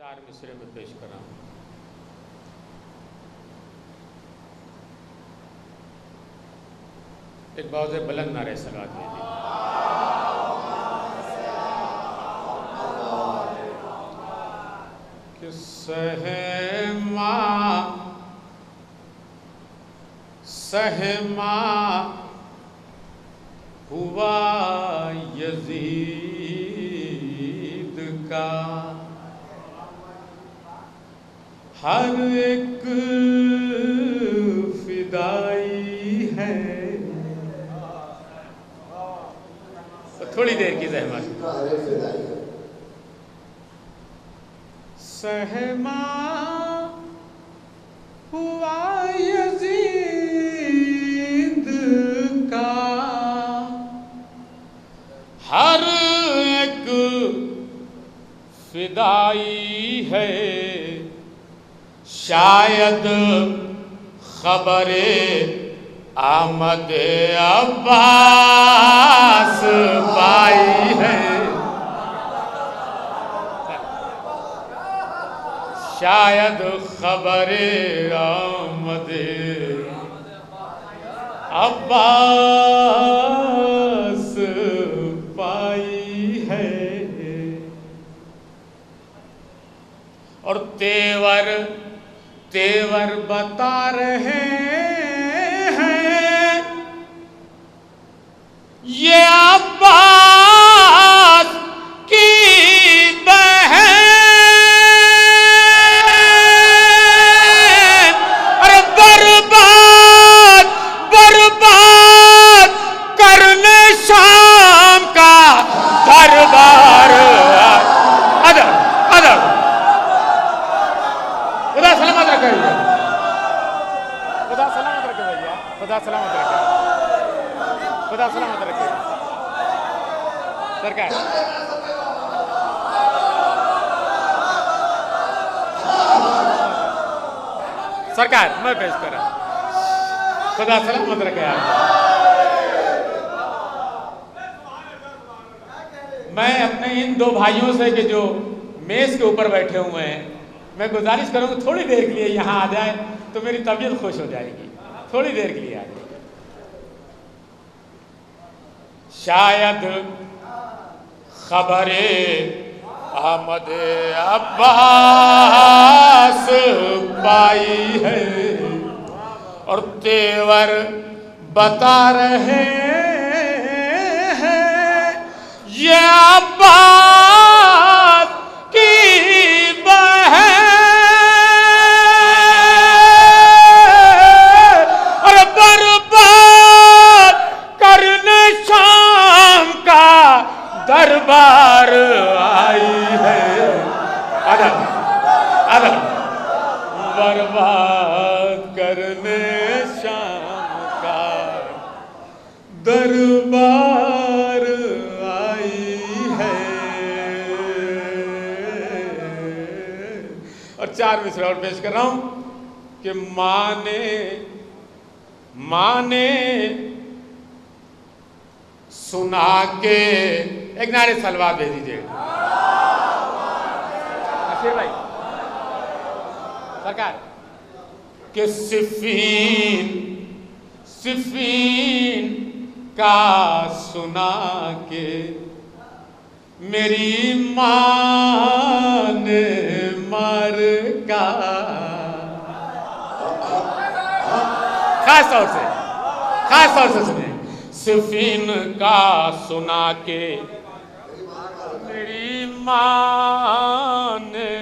चार मिसरे में पेश कर रहा हूँ। एक बहुत बुलंद नारे सलावत भेजिए। कि सहमा हुआ यजीद का हर एक फिदाई है। तो थोड़ी देर की ज़हमत। सहमा हुआ यजीद का हर एक फिदाई है। शायद खबरे आमद अब्बास पाई है। शायद खबरे आमद अब्बास पाई है। और तेवर बता रहे हैं ये अब्बास की बहन। अरे बर्बाद करने शाम का दरबार। अदब खुदा सलामत रखे भैया, खुदा सलामत रखे भैया, खुदा सलामत रखे, खुदा सलामत रखे। सरकार सरकार मैं पेश कर रहा हूं। खुदा सलामत रखे आप। मैं अपने इन दो भाइयों से कि जो मेज के ऊपर बैठे हुए हैं, मैं गुजारिश करूँगा थोड़ी देर के लिए यहाँ आ जाए तो मेरी तबीयत खुश हो जाएगी। थोड़ी देर के लिए आ जाए। शायद खबरे अहमद अब्बास पाई है। और तेवर बता रहे हैं ये अब्बास की दरबार आई है। अदब बर्बाद करने शाम का दरबार आई है। और चार मिसरे और पेश कर रहा हूं कि माने सुना के एक नारे सलवात भेज दीजिएगा नसीर भाई। सरकार के सिफीन का सुना के मेरी मां ने मर का खास तौर से सुनिए। सिफीन का सुना के मेरी मां ने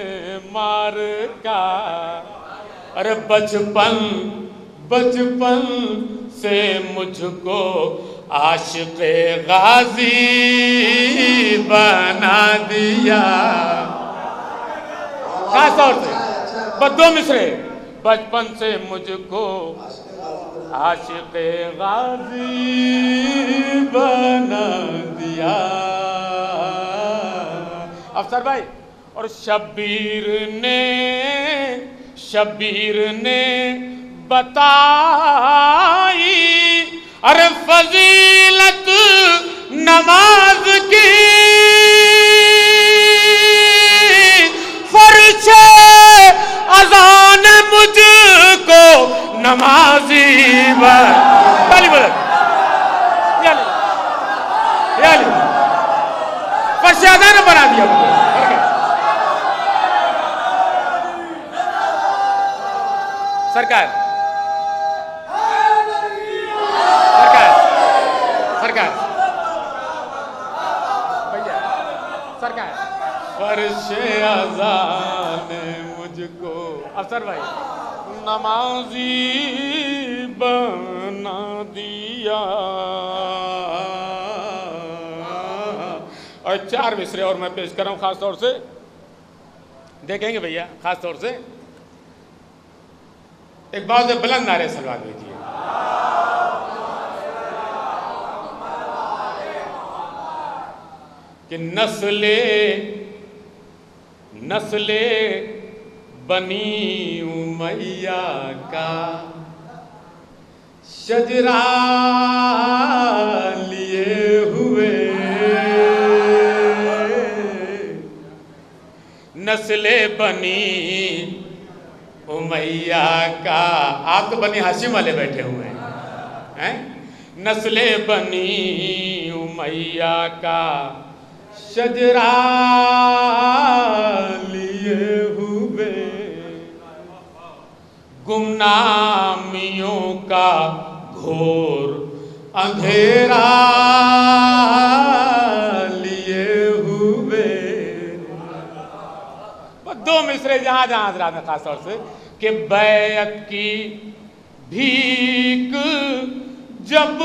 मार का। अरे बचपन से मुझको आशिक़े गाज़ी बना दिया। खास तौर से बस दो मिसरे। बचपन से मुझको आशिक़े गाज़ी बना दिया। अफसर भाई और शब्बीर ने बताई अरे फजीलत नमाज की फर्ज नमाजी ताली बदल फर्श अदा ने बना दिया मुझे। सरकार सरकार सरकार भैया सरकार फर्श अज़ा ने मुझको अफसर भाई नमाजी बना दिया। और 4 मिसरे और मैं पेश कर रहा हूं, खास तौर से देखेंगे भैया, खास तौर से एक बहुत बुलंद नारे सलवात भेजिए। कि नस्ले नस्ले बनी उमैया का शजरा लिए हुए, नस्ले बनी उमैया का। आप तो बनी हाशिम वाले बैठे हुए हैं। नस्ले बनी उमैया का शजरा लिए हुए, गुमनामियों का घोर अंधेरा लिए हुए। 2 मिसरे जहां जहां हजरात में खास तौर से कि बैत की भीख जब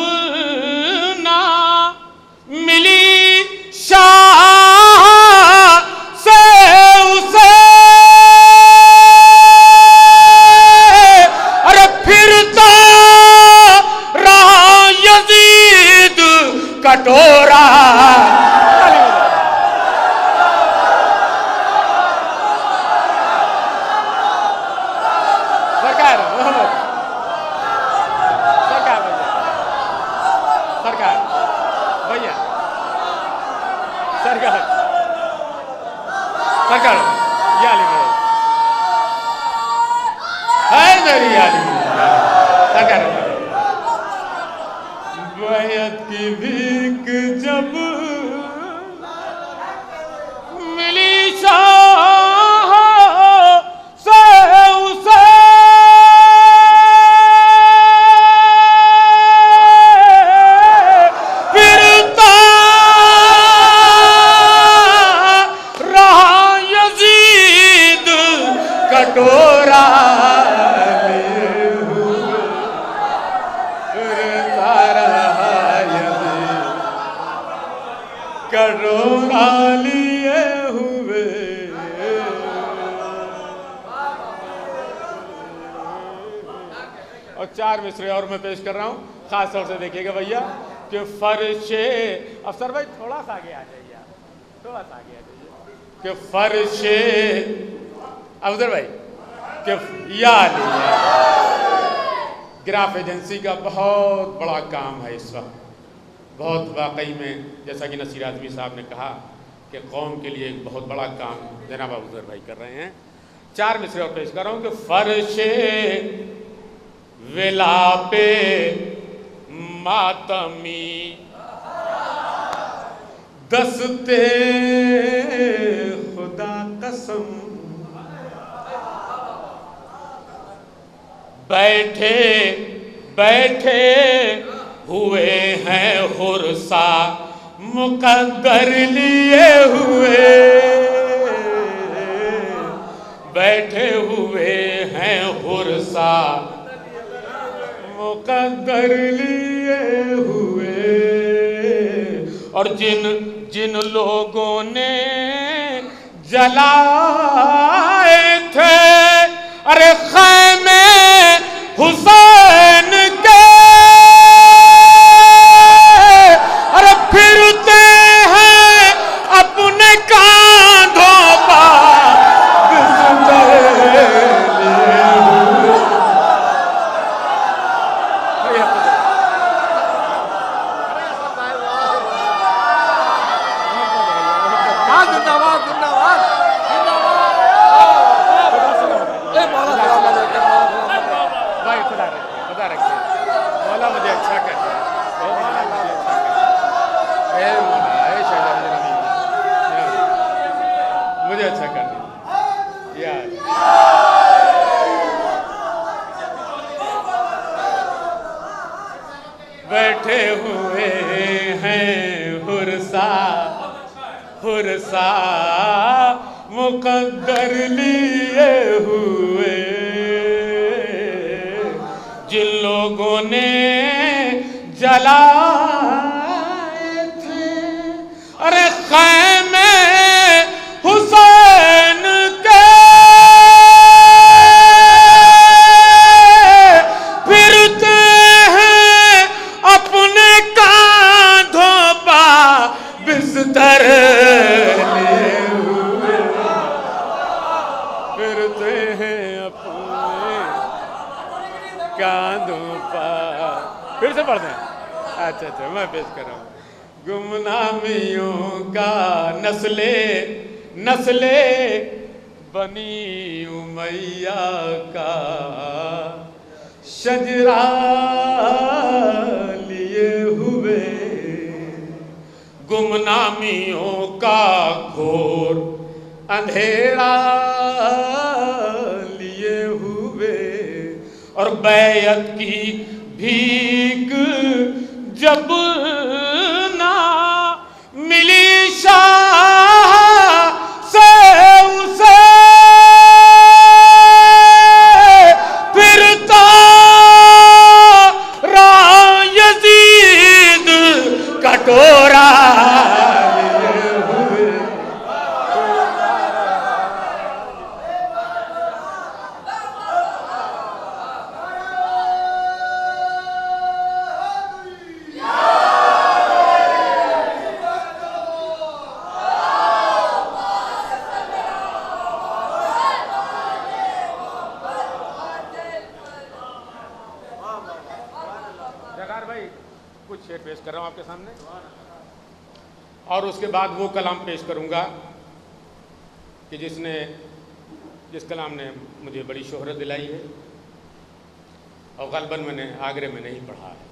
ना मिली शाह से उसे, अरे फिरता रहा यजीद कटोरा। सरकार सरकार सरकार भैया सरकार सरकार याली है मेरी याली सरकार। बैत की भीख जब मिली शाह से उसे, फिरता रहा यजीद कटोरा लिए हुए, फिरता रहा यजीद कटोरा लिए हुए। और 4 मिसरे और मैं पेश कर रहा हूँ, खास तौर से देखिएगा भैया कि फर्शे अफसर भाई थोड़ा सा आगे आ जाइए, आप थोड़ा सा आगे आ जाइए कि फर्शे अफसर भाई कि याद ग्राफ एजेंसी का बहुत बड़ा काम है इस वक्त, बहुत वाकई में जैसा कि नसीर आज़मी साहब ने कहा कि कौम के लिए एक बहुत बड़ा काम जनाब अफसर भाई कर रहे हैं। 4 मिसरे और पेश कर रहा हूँ कि फर्शे विलापे मातमी दस्ते खुदा कसम, बैठे बैठे हुए हैं हुरसा मुकद्दर लिए हुए, बैठे हुए हैं हुरसा मुकद्दर लिए हुए। और जिन जिन लोगों ने जलाए थे अरे खैमे हुसैन के, अरे फिरते हैं अपने कांधों पर बिस्तर लिए हुए। यार बैठे हुए हैं हुरसा हुरसा मुकद्दर लिए हुए, जिन लोगों ने जलाए थे अरे ख़ैमे हुसैन के, फिरते हैं अपने कांधों पर बिस्तर लिए हुए, फिरते हैं अपने कांधों पर। फिर से पढ़ते हैं। अच्छा मैं पेश कर रहा हूँ। गुमनामियों का नस्ले नस्ले बनी उमैया का शजरा लिए हुए, गुमनामियों का घोर अंधेरा लिए हुए, और बैयत की भीख जब ना मिली शाह से उसे, फिरता रहा यजीद कटोरा लिए हुए। जगार भाई कुछ शेर पेश कर रहा हूं आपके सामने, और उसके बाद वो कलाम पेश करूंगा कि जिस कलाम ने मुझे बड़ी शोहरत दिलाई है, और ग़ालिबन मैंने आगरे में नहीं पढ़ा है,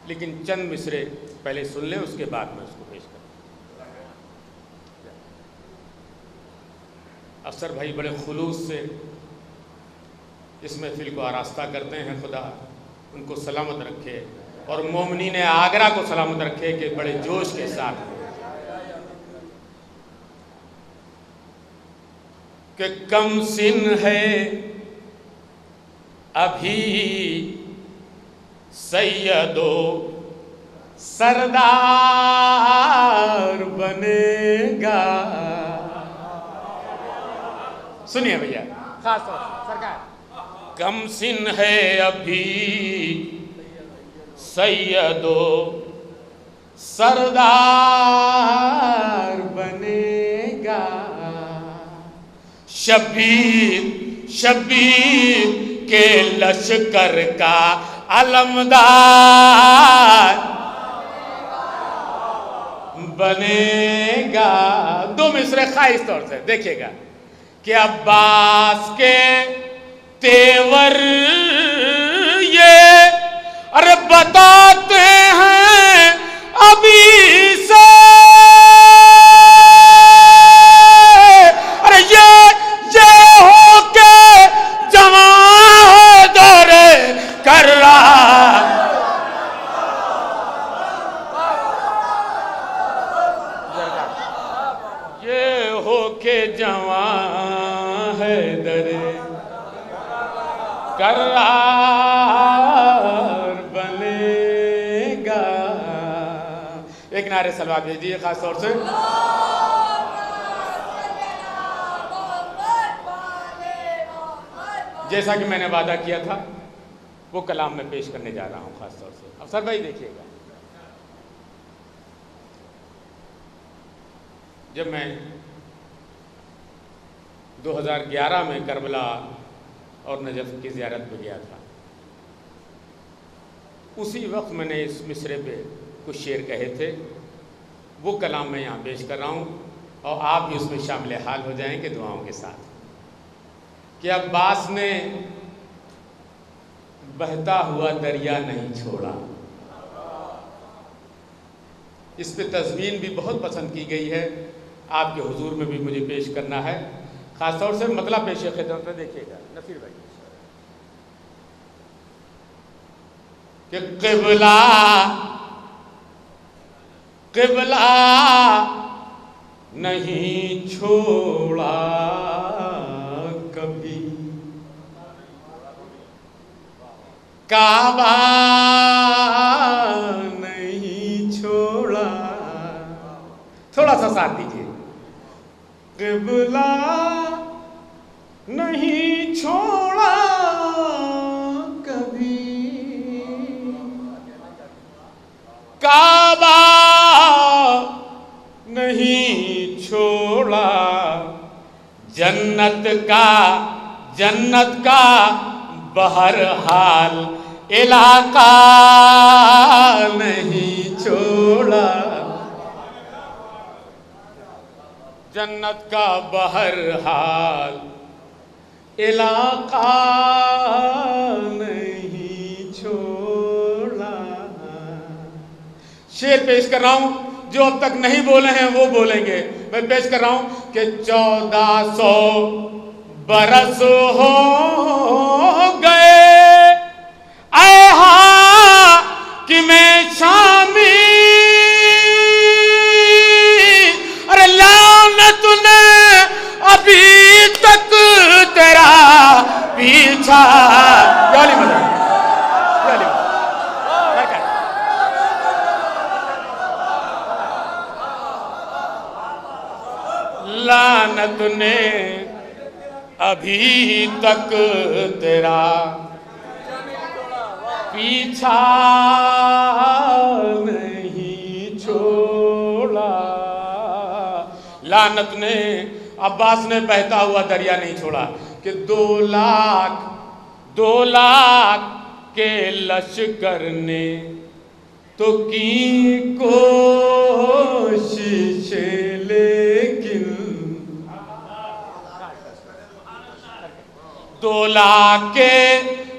लेकिन चंद मिसरे पहले सुन लें, उसके बाद मैं उसको पेश करूँगा। अफसर भाई बड़े खुलूस से इस महफिल को आरास्ता करते हैं, खुदा उनको सलामत रखे, और मोमिनीन आगरा को सलामत रखे कि बड़े जोश के साथ कि कम सिन है अभी सैयदो सरदार बनेगा। सुनिए भैया, खास तौर से सरकार, कम सिन है अभी सैयदो सरदार बनेगा, शबीर शबीर के लश्कर का अलमदार बनेगा। दो मिसरे खास तौर से देखिएगा कि अब्बास के तेवर ये अरे बताते हैं अभी से, अरे ये हो के जवान दौरे कर रहा, ये हो के जवान है दरे करार बनेगा। एक नारे सलवात भेजिए खास तौर से। जैसा कि मैंने वादा किया था वो कलाम में पेश करने जा रहा हूं खास तौर से। अफसर भाई देखिएगा, जब मैं 2011 में करबला और नजफ की ज़ियारत पे गया था, उसी वक्त मैंने इस मिसरे पे कुछ शेर कहे थे, वो कलाम मैं यहाँ पेश कर रहा हूँ, और आप भी उसमें शामिल हाल हो जाएंगे दुआओं के साथ। कि अब्बास ने बहता हुआ दरिया नहीं छोड़ा। इस पे तज़मीन भी बहुत पसंद की गई है, आपके हुजूर में भी मुझे पेश करना है। खासतौर से मतलब पेश खिदमत में देखिएगा नसीर भाई कि क़िबला क़िबला नहीं छोड़ा कभी, काबा नहीं छोड़ा। थोड़ा सा साथ दीजिए। क़िबला नहीं छोड़ा कभी, काबा नहीं छोड़ा। जन्नत का बहरहाल इलाका नहीं छोड़ा। जन्नत का बहरहाल इलाका नहीं छोड़ा। शेर पेश कर रहा हूं, जो अब तक नहीं बोले हैं वो बोलेंगे। मैं पेश कर रहा हूं कि 1400 बरस हो गए कि मैं शामी, अरे लानत ने अभी तक तेरा पीछा। लानत ने अभी तक तेरा पीछा नहीं छोड़ा। लानत ने, अब्बास ने बहता हुआ दरिया नहीं छोड़ा कि 2 लाख के लश्कर ने तो की कोशिश, लेकिन 2 लाख के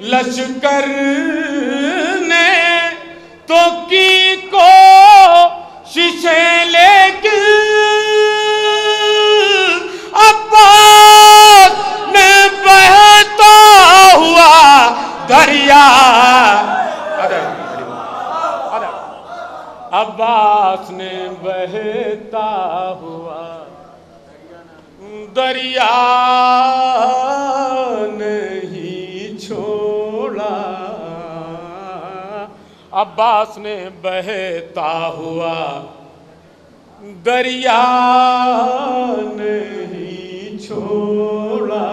लश्कर ने तो की कोशिश, लेकिन अब्बास ने बहता हुआ दरिया, अब्बास ने बहता हुआ दरिया नहीं छोड़ा। अब्बास ने बहता हुआ दरिया नहीं छोड़ा।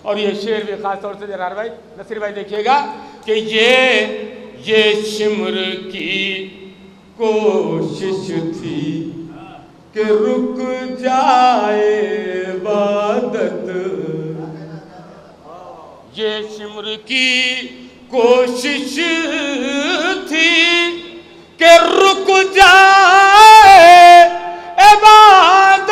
और ये शेर भी खास तौर से जरार भाई, नसीर भाई देखिएगा कि ये शिमर की कोशिश थी कि रुक जाए इबादत। ये शिमर की कोशिश थी कि रुक जाए इबादत।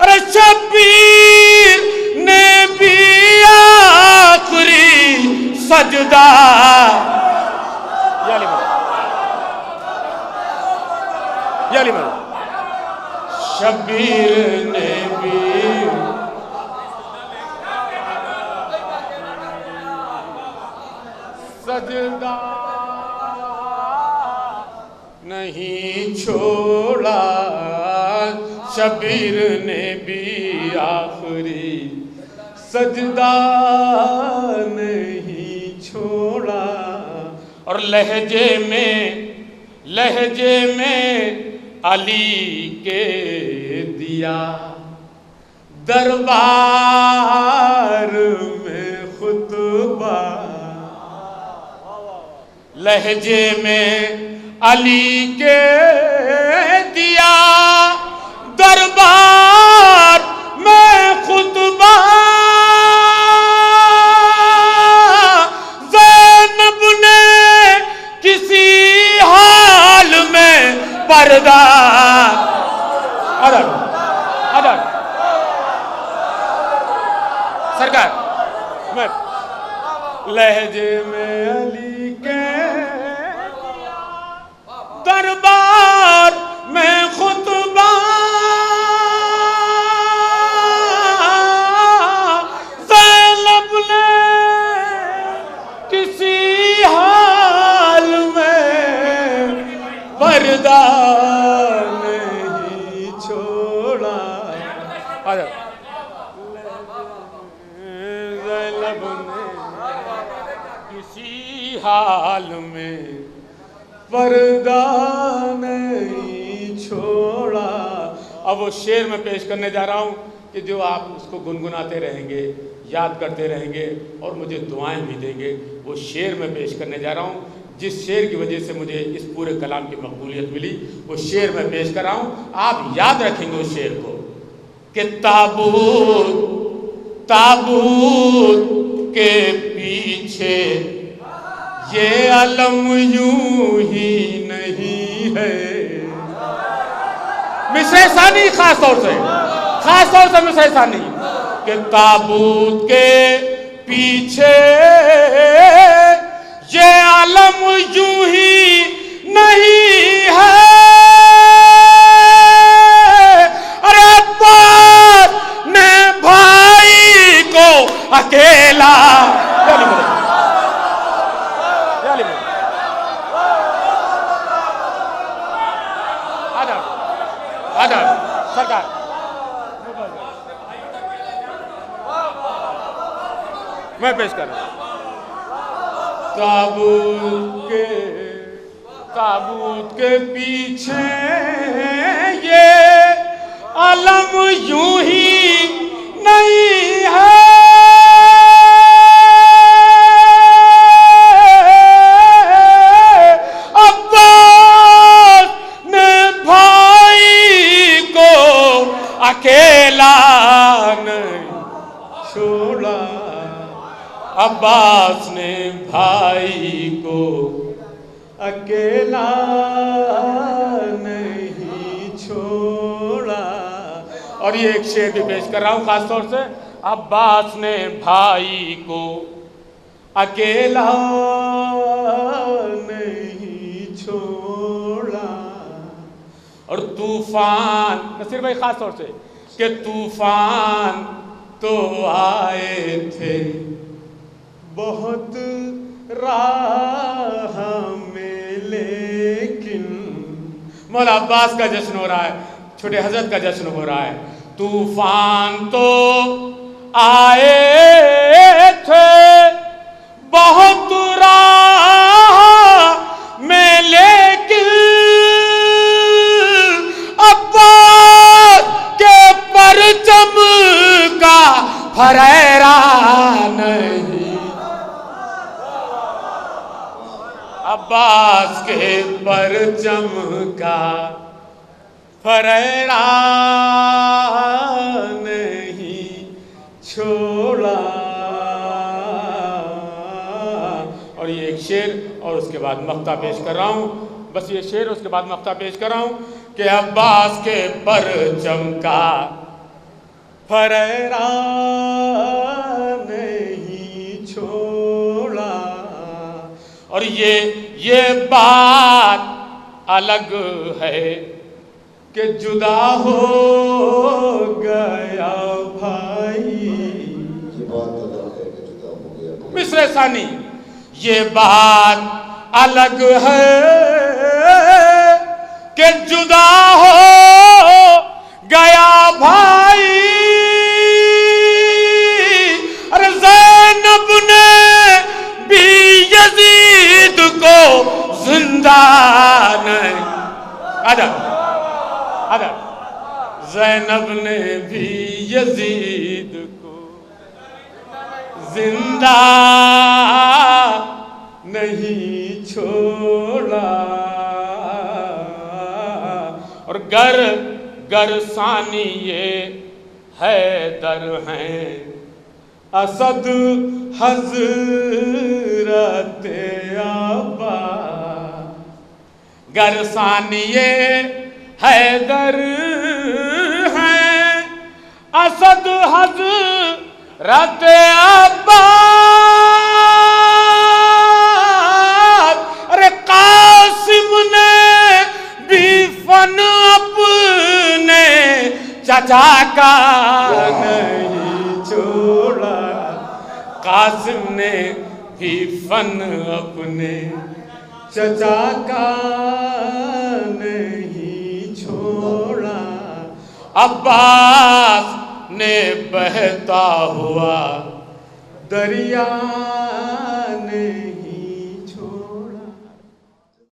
अरे शब्बीर ने भी आखिरी सजदा, शब्बीर ने भी सजदा नहीं छोड़ा। शब्बीर ने भी आखिरी सजदा नहीं छोड़ा। और लहजे में अली के दिया दरबार में खुतबा। लहजे में अली के दिया दरबार में खुतबा। ज़ैनब ने किसी हाल में पर्दा, अदर सरकार मैं लहजे में अली के दरबार में खुतबा। आजा। ज़ैनब ने किसी हाल में पर्दा नहीं छोड़ा। अब वो शेर में पेश करने जा रहा हूँ कि जो आप उसको गुनगुनाते रहेंगे, याद करते रहेंगे और मुझे दुआएं भी देंगे। वो शेर में पेश करने जा रहा हूँ जिस शेर की वजह से मुझे इस पूरे कलाम की मकबूलियत मिली। वो शेर में पेश कर रहा हूँ, आप याद रखेंगे उस शेर को कि ताबूत ताबूत के पीछे ये अलम यूं ही नहीं है। मिसरे सानी खास तौर से मिसरे सानी कि ताबूत के पीछे ये अलम यूं ही नहीं है। अरे अब्बास ने भाई को अकेला सरकार मैं पेश कर रहा हूं। ताबूत के पीछे ये अलम यूं ही नहीं है। अकेला नहीं छोड़ा, अब्बास ने भाई को अकेला नहीं छोड़ा। और ये एक शेर भी पेश कर रहा हूँ खास तौर से। अब्बास ने भाई को अकेला नहीं छोड़ा। और तूफान, नसीर भाई खास तौर से, कि तूफान तो आए थे बहुत राह में, लेकिन मौला अब्बास का जश्न हो रहा है, छोटे हजरत का जश्न हो रहा है। तूफान तो आए थे बहुत राह में, लेकिन परचम का फरेरा नहीं। अब्बास के परचम का फरेरा नहीं छोड़ा। और ये एक शेर और उसके बाद मक्ता पेश कर रहा हूँ। बस ये शेर उसके बाद मक्ता पेश कर रहा हूँ कि अब्बास के परचम का फरेरा नहीं छोड़ा। और ये बात अलग है कि जुदा हो गया भाई। ये बात अलग है कि जुदा हो गया। मिसरे सानी, ये बात अलग है कि जुदा हो गया भाई। अरे ज़ैनब ने भी यजीद को जिंदा नहीं, आजा आजा, ज़ैनब ने भी यजीद को जिंदा नहीं छोड़ा। और गर सानी ये हैदर हैं, असद हज़रत अब्बास। गर सानी ये हैदर हैं, असद हज़रत अब्बास। अरे कासिम ने भी फन अपने चाचा का नहीं छोड़ा। कासिम ने भी फन अपने चाचा का नहीं छोड़ा। अब्बास ने बहता हुआ दरिया नहीं